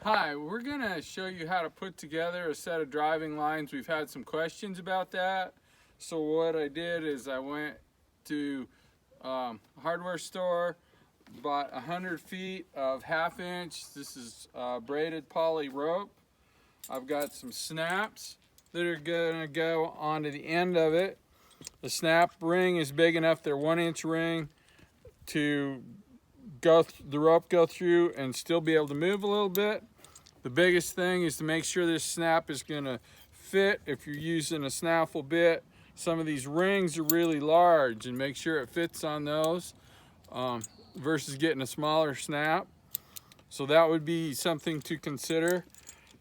Hi, we're going to show you how to put together a set of driving lines. We've had some questions about that. So what I did is I went to a hardware store, bought 100 feet of 1/2 inch. This is braided poly rope. I've got some snaps that are going to go onto the end of it. The snap ring is big enough, they're 1-inch ring, to the rope go through and still be able to move a little bit. The biggest thing is to make sure this snap is going to fit. If you're using a snaffle bit, some of these rings are really large, and make sure it fits on those versus getting a smaller snap. So that would be something to consider.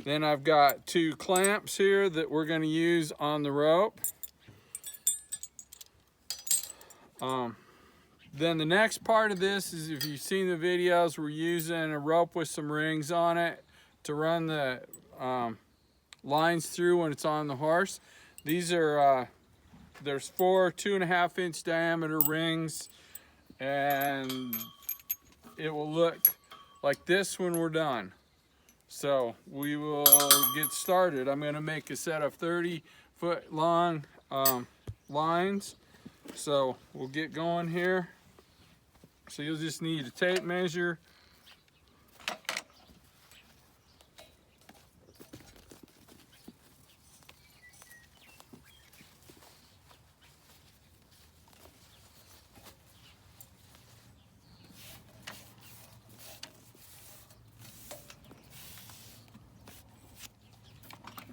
Then I've got 2 clamps here that we're going to use on the rope. Then the next part of this is, if you've seen the videos, we're using a rope with some rings on it to run the lines through when it's on the horse. These are, there's 4 2.5 inch diameter rings, and it will look like this when we're done. So we will get started. I'm going to make a set of 30-foot long lines. So we'll get going here. So you'll just need a tape measure.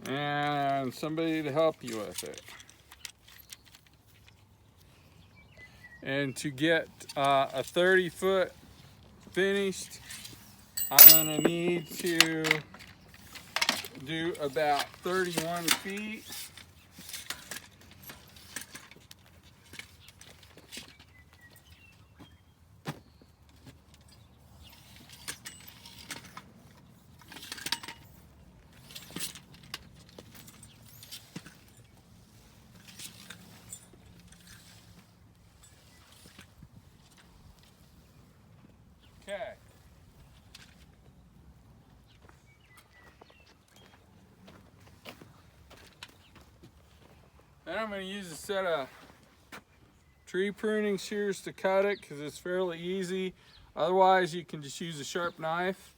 And somebody to help you with it. And to get a 30-foot finished, I'm going to need to do about 31 feet. Okay. Then I'm going to use a set of tree pruning shears to cut it, because it's fairly easy. Otherwise, you can just use a sharp knife.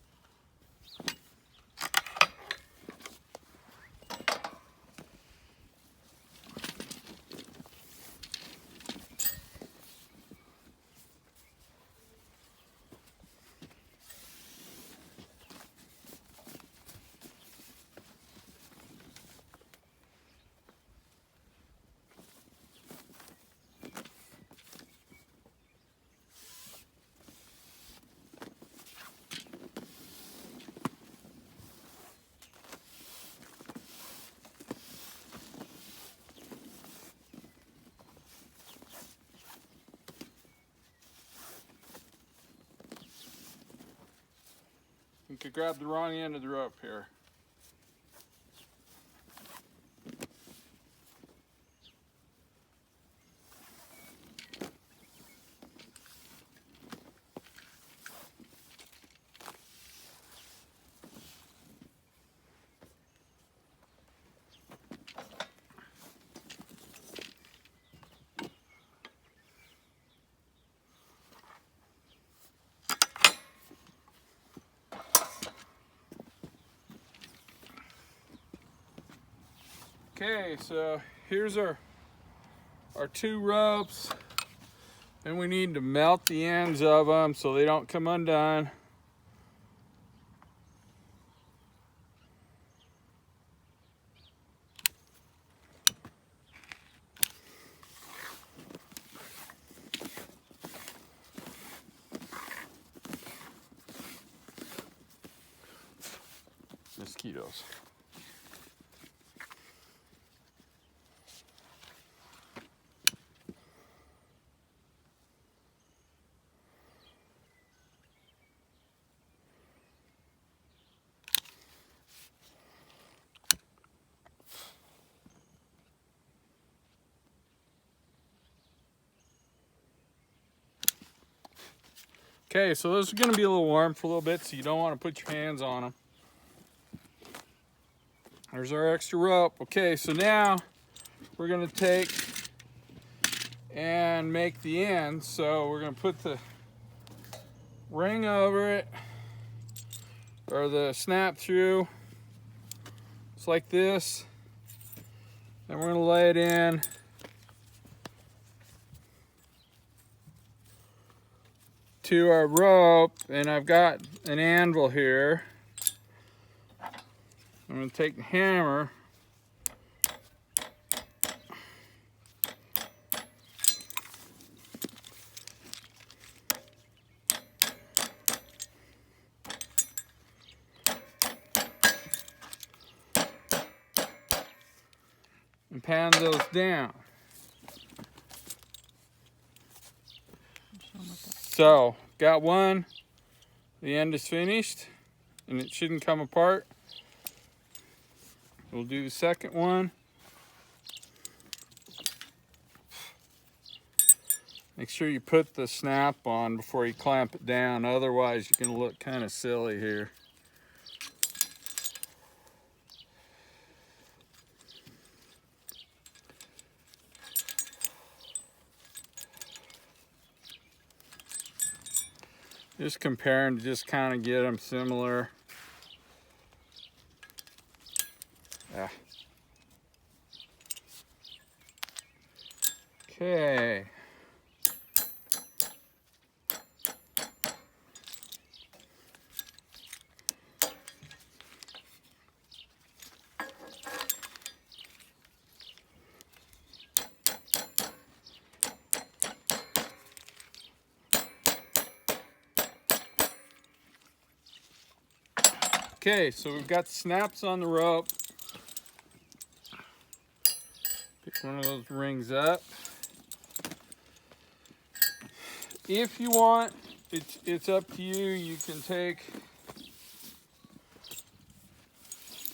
You could grab the wrong end of the rope here. Okay, so here's our 2 ropes, and we need to melt the ends of them so they don't come undone. Mosquitoes. Okay, so those are going to be a little warm for a little bit, so you don't want to put your hands on them. There's our extra rope. Okay, so now we're gonna take and make the end. So we're gonna put the ring over it, or the snap through. It's like this. And we're gonna lay it in to our rope, and I've got an anvil here. I'm gonna take the hammer and pound those down. So, got one, the end is finished, and it shouldn't come apart. We'll do the second one. Make sure you put the snap on before you clamp it down, otherwise you're gonna look kind of silly here. Just comparing to just kind of get them similar. Yeah. Okay. Okay, so we've got the snaps on the rope. Pick one of those rings up. If you want, it's up to you. You can take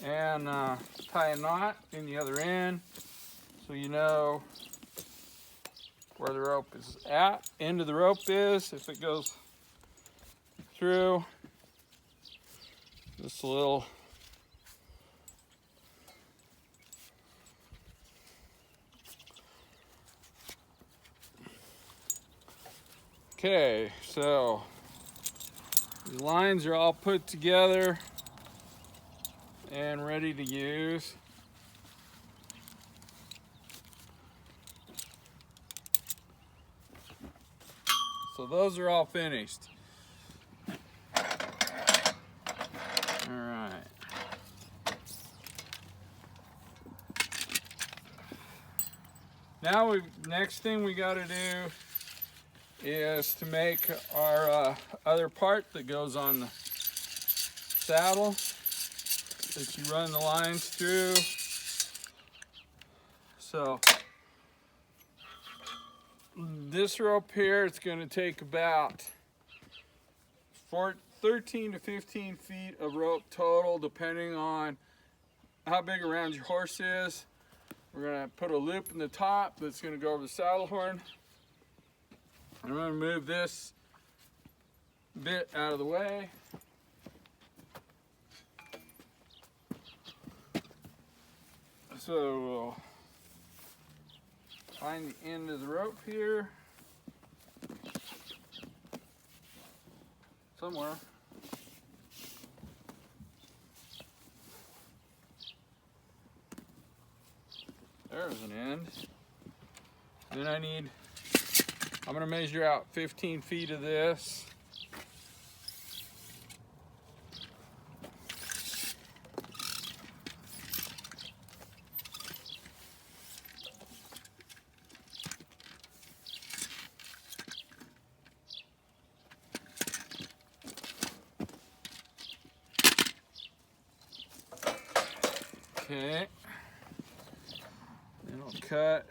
and tie a knot in the other end so you know where the rope is at. End of the rope is, if it goes through. Just a little okay, so the lines are all put together and ready to use. So those are all finished. All right. Now next thing we got to do is to make our other part that goes on the saddle that you run the lines through. So this rope here, it's going to take about 13 to 15 feet of rope total, depending on how big around your horse is. We're going to put a loop in the top that's going to go over the saddle horn. I'm going to move this bit out of the way. So we'll find the end of the rope here. Somewhere. There's an end. Then I'm going to measure out 15 feet of this. Okay. Then I'll cut.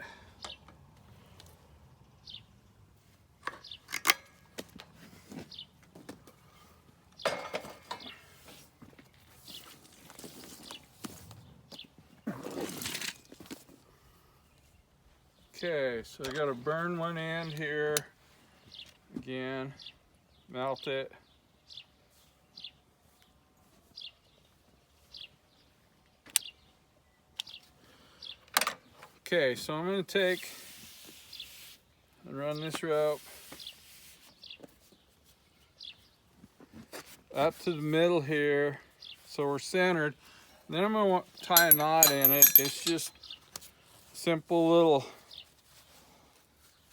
Okay, so I got to burn one end here. Again, melt it. Okay, so I'm going to take and run this rope up to the middle here so we're centered. Then I'm going to tie a knot in it. It's just a simple little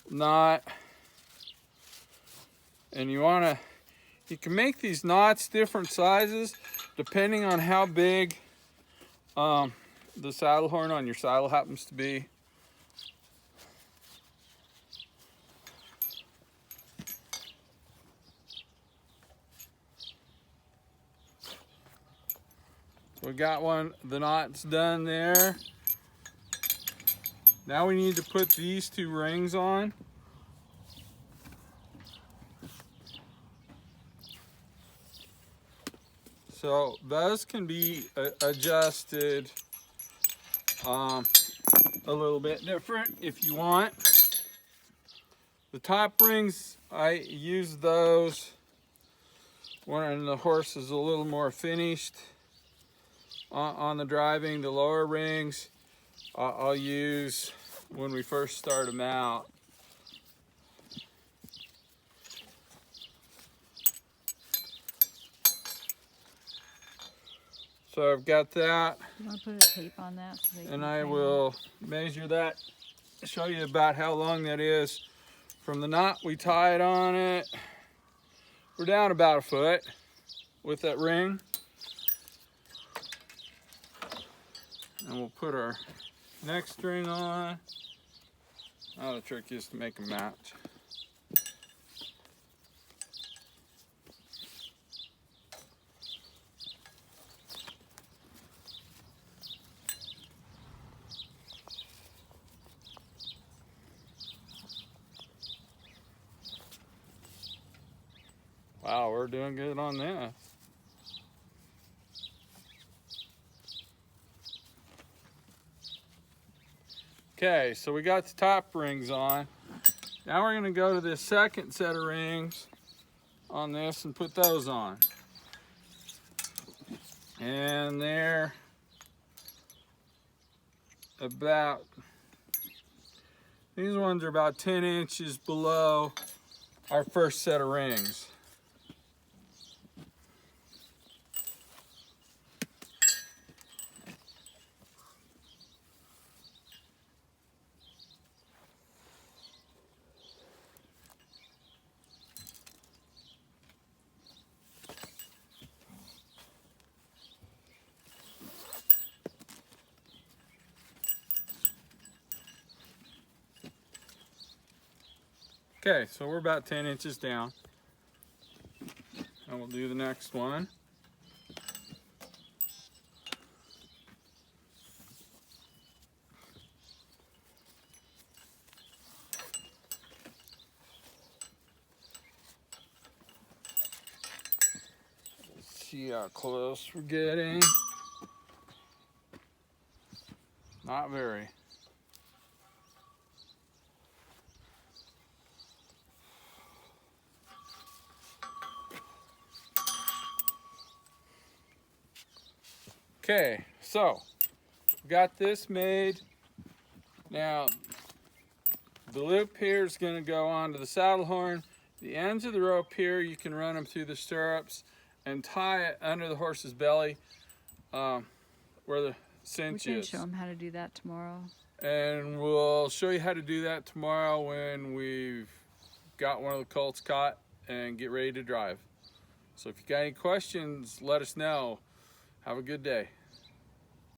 knot. And you can make these knots different sizes depending on how big the saddle horn on your saddle happens to be. We got the knots done there. Now we need to put these two rings on. So those can be adjusted a little bit different if you want. The top rings, I use those when the horse is a little more finished on the driving. The lower rings I'll use when we first start them out. So I've got that. You want to put a tape on that? So and I will measure that, show you about how long that is. From the knot we tied on it, we're down about 1 foot with that ring. And we'll put our next ring on. Now the trick is to make a match. Wow, we're doing good on this. Okay, so we got the top rings on. Now we're gonna go to this second set of rings on this and put those on. And they're about, these ones are about 10 inches below our first set of rings. Okay, so we're about 10 inches down. And we'll do the next one. Let's see how close we're getting. Not very. Okay, so we got this made. Now, the loop here is going to go onto the saddle horn. The ends of the rope here, you can run them through the stirrups and tie it under the horse's belly where the cinch is. We can show them how to do that tomorrow. And we'll show you how to do that tomorrow when we've got one of the colts caught and get ready to drive. So if you got any questions, let us know. Have a good day.